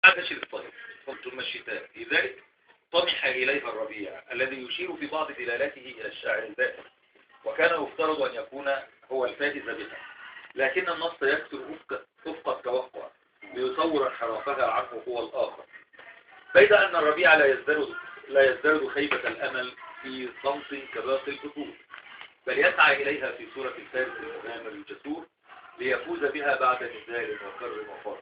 عدش الطير ثم الشتاء، لذلك طمح إليها الربيع الذي يشير في بعض دلالاته إلى الشاعر البائع، وكان يفترض أن يكون هو الفائز بها، لكن النص يكثر وفق التوقع ليصور انحرافها عنه هو الآخر، بيد أن الربيع لا يزداد خيبة الأمل في صمت كباقي الفصول، بل يسعى إليها في صورة الفارس المغامر الجسور ليفوز بها بعد نزال وكر وفر.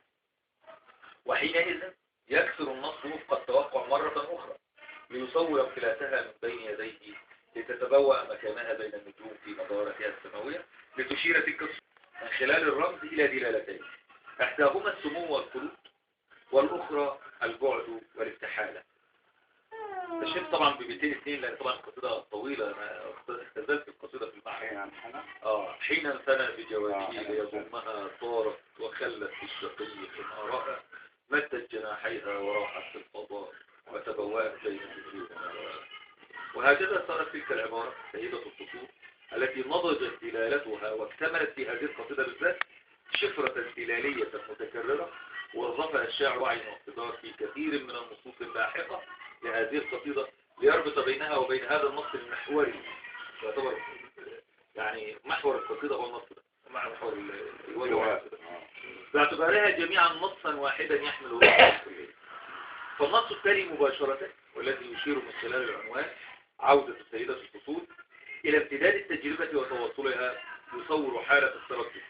وحينئذ يكثر النص وفق التوقع مرة أخرى ليصور انفلاتها من بين يديه لتتبوأ مكانها بين النجوم في مدارتها السماوية، لتشير تلك من خلال الرمز إلى دلالتين، إحداهما السمو والخلود، والأخرى البعد والاستحالة. تشير طبعا ببيتين اثنين، لأن طبعا القصيدة طويلة، أنا اختزلت القصيدة في المعنى. حين انثنى بجوانبه ليضمها طارت وخلت بالشقي خمارها، مدت جناحيها وراحت في الفضاء وتبوأت بين النجوم. وهكذا صارت تلك العبارة سيدة الفصول التي نضجت دلالتها واكتملت في هذه القصيدة بالذات شفرة دلالية متكررة، وظفها الشاعر وعي واقتدار في كثير من النصوص اللاحقة لهذه القصيدة ليربط بينها وبين هذا النص المحوري. يعتبر يعني محور القصيدة هو النص ده، محور الوجه، باعتبارها جميعا نصا واحدا يحمل النص كليا. فالنص التالي مباشرة والذي يشير من خلال العنوان عودة السيدة الفصول إلى امتداد التجربة وتواصلها، يصور حالة التردد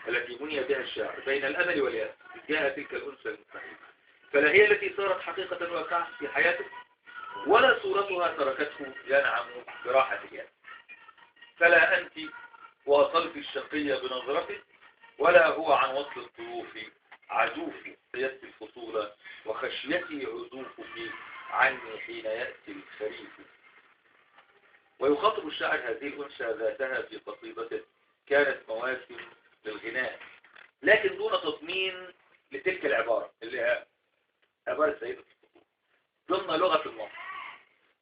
التي مني بها الشاعر بين الأمل واليأس تجاه تلك الأنثى المستحيلة، فلا هي التي صارت حقيقة واقعة في حياته، ولا صورتها تركته ينعم براحة اليأس. فلا أنت واصلت الشقية بنظرته، ولا هو عن وصل الطيوف عزوف سيادة الفصول، وخشيتي عزوفك عني حين يأتي الخريف. ويخاطب الشاعر هذه الأنثى ذاتها في قصيدته كانت مواسم للغناء، لكن دون تضمين لتلك العبارة اللي هي عبارة سيدة الفصول ضمن لغة النص،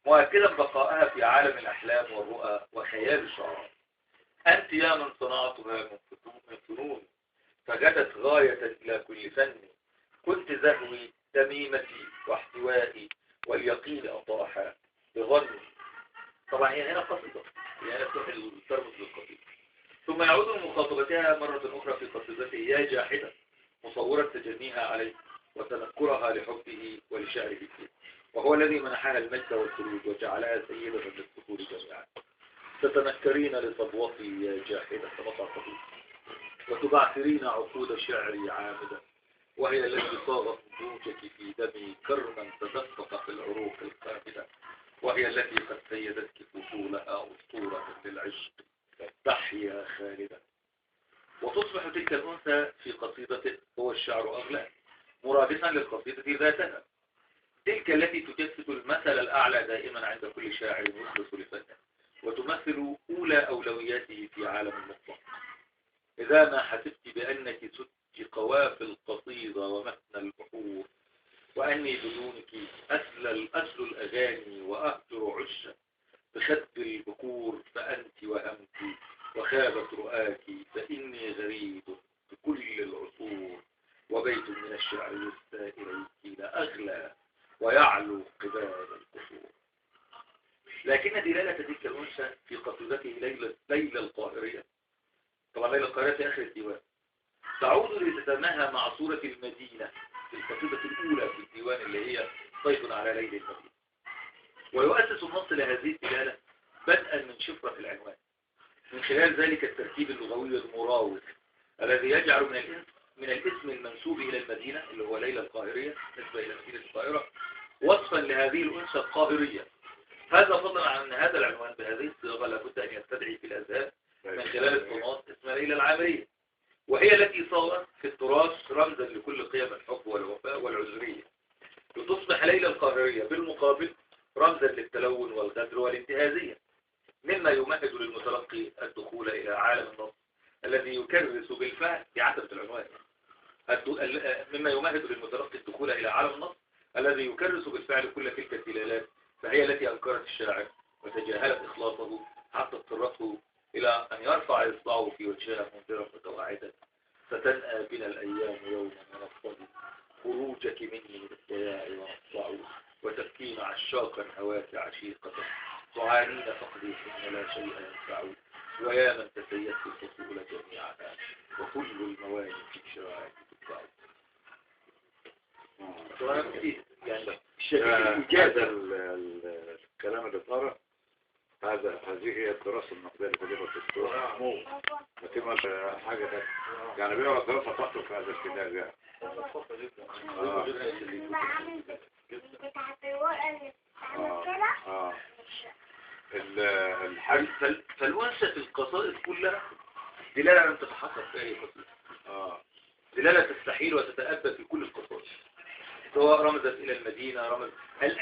مؤكدا بقائها في عالم الأحلام والرؤى وخيال الشعراء. أنت يا من صنعتها من فنون فجدت غاية إلى كل فن، كنت زهوي تميمتي واحتوائي واليقين أطاحا بظني. طبعا هي هنا قصيدة، هي هنا ترمز للقصيدة. ثم يعود لمخاطبتها مرة أخرى في قصيدته يا جاحدة، مصورة تجنيها عليه وتنكرها لحبه ولشعره فيه، وهو الذي منحها المجد والخلود وجعلها سيدة للفصول جميعا. تتنكرين لصبوتي يا جاحدة فمطعته، وتبعثرين عقود شعري عامدة، وهي التي صاغت نضوجك في دمي كرما تدفق في العروق الخامدة، وهي التي قد سيدتك فصولها أسطورة للعشق تحيا خالدة. وتصبح تلك الأنثى في قصيدته هو الشعر أغلى مرادفا للقصيدة ذاتها، تلك التي تجسد المثل الأعلى دائما عند كل شاعر يخلص لفنه، وتمثل أولى أولوياته في عالم المطلق. إذا ما حسبت بأنك ست قوافي القصيدة ومتن البحور، وأني بدونك أسل الأغاني وأهجر عشا بخد البكور، فأنت وهمت وخابت رؤاك، فإني غريب بكل العصور، وبيت من الشعر يسدى إليك لأغلى ويعلو قبال القصور. لكن دلالة تلك الأنثى في قصيدته ليلى القاهرية، طبعا ليلى القاهرية في آخر الديوان، تعود لتتماهى مع صورة المدينة في القصيدة الأولى في الديوان اللي هي صيف على ليل المدينة. ويؤسس النص لهذه الدلالة بدءا من شفرة العنوان، من خلال ذلك الترتيب اللغوي المراوغ الذي يجعل من الاسم المنسوب إلى المدينة اللي هو ليلى القاهرية نسبة إلى مدينة القاهرة وصفا لهذه الأنثى القاهرية. هذا فضلا عن أن هذا العنوان بهذه الصيغة لابد أن يستدعي في الأذهان من خلال الطناط اسم ليلى العامرية، وهي التي صارت في التراث رمزا لكل قيم الحب والوفاء والعذرية، لتصبح ليلى القاهرية بالمقابل رمزا للتلون والغدر والانتهازية، مما يمهد للمتلقي الدخول إلى عالم النص الذي يكرس بالفعل بعتبة العنوان، مما يمهد للمتلقي الدخول إلى عالم النص الذي يكرس بالفعل كل تلك الدلالات، فهي التي أنكرت الشاعر وتجاهلت إخلاصه حتى اضطرته إلى أن يرفع إصبعه في وجهها منذرا متوعدا، فتنأى بنا الأيام يوما ونفضل خروجك مني بالضياع والضعف وتبكين عشاقا هواك عشيقة تعانين فقدي حين لا شيء ينفع ويا من تسيدت الفصول جميعها وكل الموانئ في شرائعك تتبع. يعني هذا الكلام اللي طرح هذه هي الدراسة النقدية لكلمة الدكتور لكن حاجة تانية يعني بيقرأ الدراسة بتاعته في هذا الكتاب يعني الحاج فالونسة في القصائد كلها دلالة لم تتحقق في أي قصيدة دلالة تستحيل وتتأبى في كل القصائد سواء رمزت إلى المدينة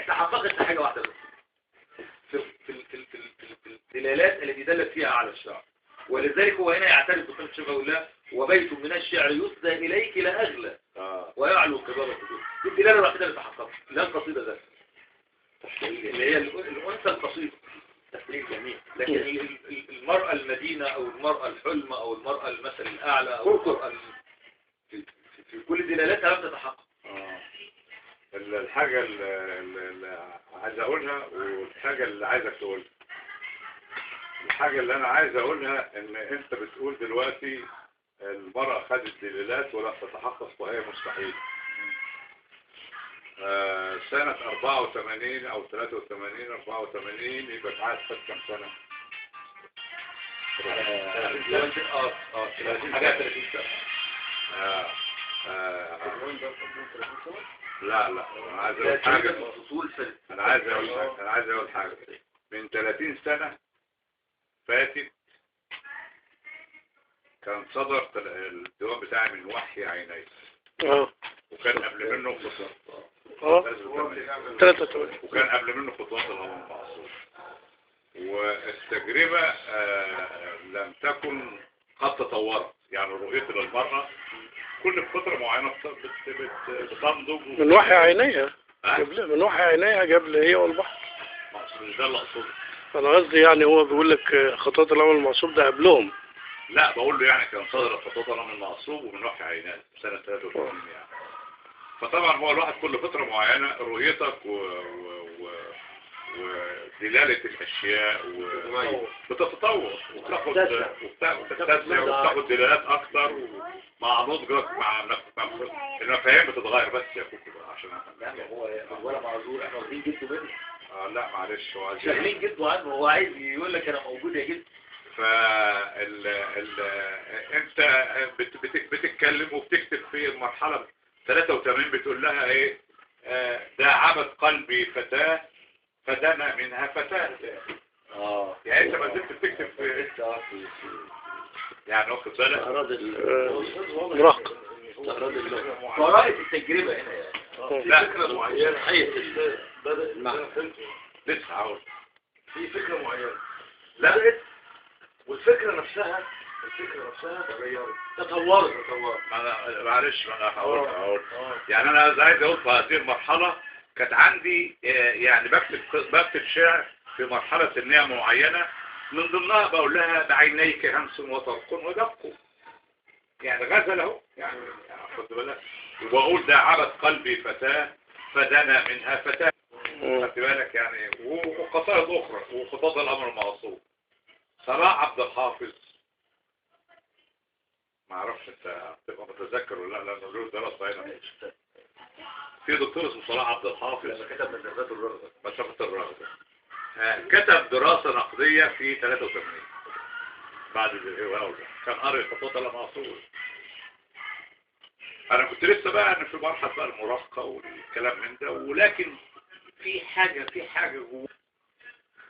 تحققت في حاجة واحدة بس في الدلالات التي دلت فيها على الشعر ولذلك هو هنا يعترف بقيمة الشعر ويقول له وبيت من الشعر يسدى إليك لأغلى ويعلو قباب الحدود دي الدلالة الوحيدة اللي تحققت لا القصيدة ذاتها اللي هي الأنثى القصيدة تحليل جميل لكن المرأة المدينة أو المرأة الحلمة أو المرأة المثل الأعلى أو المرأة في كل دلالاتها لم تتحقق الحاجة اللي عايز أقولها والحاجة اللي عايزك تقولها الحاجة اللي أنا عايز أقولها إن أنت بتقول دلوقتي المرأة خدت دلالات ولا تتحقق وهي مستحيل سنة 84 أو 83 84 يبقى تعاد خد كم سنة؟ حاجات 30 سنة لا انا عايز اقول حاجه انا عايز اقول حاجه من 30 سنه فاتت كان صدر الديوان بتاعي من وحي عيني وكان قبل منه وكان قبل منه خطوات الامر المعصوم والتجربه لم تكن قد تطورت يعني رؤيتي للمرأة كل فترة معينة بتنضج من وحي عينيها من وحي عينيها قبل هي والبحر مش ده اللي اقصده انا قصدي يعني هو بيقول لك خطوات الامر المعصوم ده قبلهم لا بقول له يعني كان صدر خطوات الامر المعصوم ومن وحي عينيها سنة 83 يعني فطبعا هو الواحد كل فترة معينة رؤيتك ودلالة الاشياء بتتطور وبتاخد دلالات اكتر مع نضجك مع المفاهيم بتتغير بس يا كوكو عشان هو ولا معذور احنا واخدين جده منه لا معلش هو شاغلين جده عنه هو عايز يقول لك انا موجود يا جد انت بتتكلم وبتكتب في المرحلة 83 بتقول لها ايه داعبت قلبي فتاة فدنا منها فتاة يعني انت ما زلت بتكتب في يعني واخد بالك مراهقة قراءة التجربة هنا يعني لا فكرة معينة حيث بدأ لسه عاوز في فكرة معينة بدأت والفكرة نفسها تغيرت تطورت معلش انا هقول يعني انا عايز اقول في هذه المرحلة كانت عندي يعني بكتب شعر في مرحلة سنية معينة من ضمنها بقول لها بعينيك همس وطرق ودق يعني غزل اهو يعني خد بالك وبقول داعبت قلبي فتاة فدنا منها فتاة خد بالك يعني وقصائد اخرى وخطوط الامر المعصوم صلاح عبد الحافظ ما اعرفش انت تبقى متذكر ولا لا لانه له دراسة هنا في دكتور اسمه صلاح عبد الحافظ لما كتب مسافة الرغبة كتب دراسة نقدية في 83 بعد الهواء كان قارئ خطوط المعصوم انا كنت لسه بقى انا في مرحلة بقى المراهقة والكلام من ده ولكن في حاجة جوه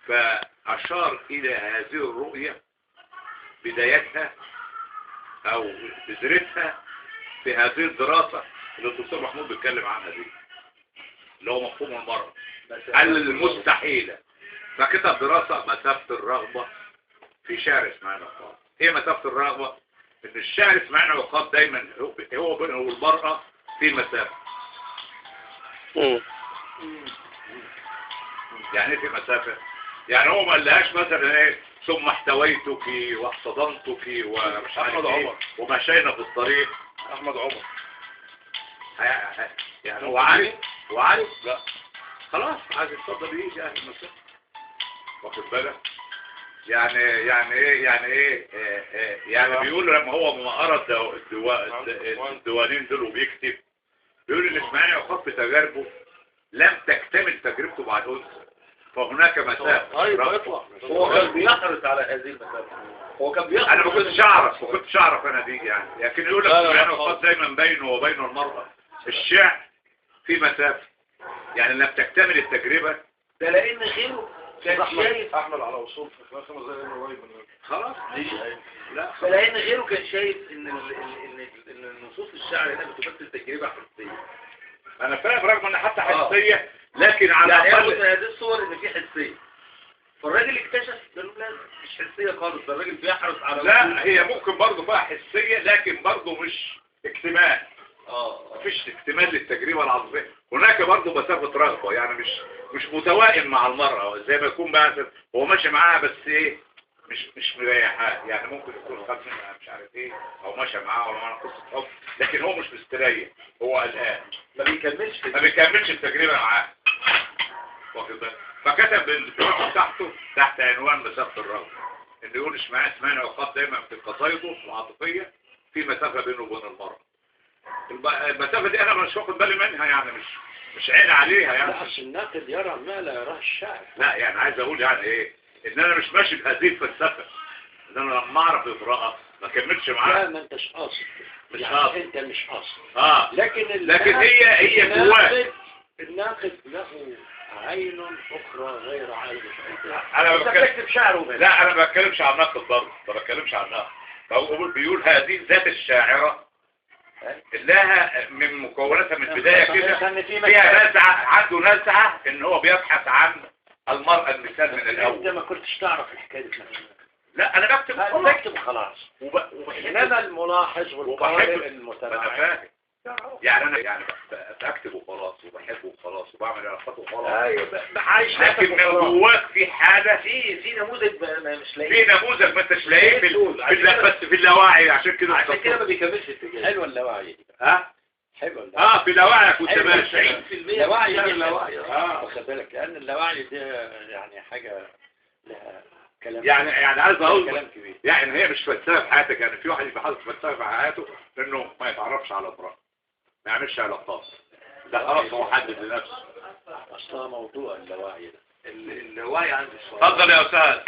فاشار الى هذه الرؤية بدايتها او بذرتها في هذه الدراسة اللي الدكتور محمود بيتكلم عنها دي اللي هو مفهوم المرأة المستحيلة فكتب دراسة مسافة الرغبة في شعر اسماعيل عقاب ايه مسافة الرغبة ان الشعر اسماعيل عقاب دايما هو بينه والمرأة في مسافة يعني ايه في مسافة يعني هو ما قالهاش مثلا ايه ثم احتويتك واحتضنتك ومش عارف ايه ومشينا في الطريق احمد عمر يعني هو عارف لا خلاص عايز يتفضل يجي اهل المساء واخد بالك يعني يعني بيقول لما هو ما قرا الديوانين دول وبيكتب بيقول ان اسماعيل عقاب في تجاربه لم تكتمل تجربته بعد انثى فهناك مسافه. ايوه اطلع. هو كان بيحرص على هذه المسافه. هو كان بيحرص. انا ما كنتش اعرف انا دي يعني لكن يقول لك اسماعيل عقاب دايما بينه وبين المرأة الشعر في مسافه يعني لم تكتمل التجربه ده لان غيره كان شايف احمل على وصول في خلال 5 دقايق قريب من خلاص لا لان غيره كان شايف ان النصوص الشعر هنا بتمثل تجربه حسيه. انا فاهم رغم ان حتى حسيه لكن على يعني الاقل هذه الصور ان في حسيه فالراجل اكتشف قال لا مش حسيه خالص ده الراجل بيحرص على لا هي ممكن برضه فيها حسيه لكن برضه مش اكتمال. مفيش اكتمال للتجربه العاطفيه هناك برضه مسافه رغبه يعني مش متوائم مع المرأة زي ما يكون بقى هو ماشي معاها بس ايه مش مريحها يعني ممكن يكون خد منها مش عارف ايه او ماشي معاها ولا معاها قصه حب لكن هو مش مستريح هو قلقان ما بيكملش التجربه معاه واخد بالك فكتب الدراسه بتاعته تحت عنوان مسافه الرغبه ان يقول اسماعيل عقاب دايما في قصايده العاطفيه في مسافه بينه وبين المرأة المسافه دي انا مش واخد بالي منها يعني مش عين عليها يعني بس الناقد يرى ما لا يراه الشاعر. لا يعني عايز اقول يعني ايه ان انا مش ماشي بهذه الفلسفه ان انا لما اعرف اقراها ما كملش معاها. لا ما انتش قاصد مش يعني قاصد انت مش قاصد لكن هي جواه الناقد له عين اخرى غير عين انا بكتب شعره لا انا ما بتكلمش عن نقد برضه ما بتكلمش عن نقد بيقول هذه ذات الشاعره لها من مكوناتها من البدايه كده فيها نزعه عنده نزعه ان هو بيبحث عن المرأة المثال من الاول. انت ما كنتش تعرف الحكايه دي لا انا بكتب خلاص انما الملاحظ والقارئ المتابع يعني انا يعني بكتب وخلاص وبحبه وخلاص وبعمل علاقات وخلاص ايوه عايش لكن من جواك في حاله في نموذج مش لاقيه في نموذج ما انتش لاقيه بس في اللاواعي عشان كده ما بيكملش التجارب. حلوه اللاواعي حلوه في اللاواعي كنت ماشي 90% اللاواعي واخد بالك لان اللاواعي دي يعني حاجه لها كلام يعني عايز اقول كلام كبير يعني هي مش فلسفه في حياتك يعني في واحد يبقى حاطط فلسفه في حياته انه ما يتعرفش على امرأة ما يعملش علاقات ده خلاص هو حدد لنفسه اصلا موضوع اللاواعي ده اللاواعي عند الشباب. اتفضل يا استاذ.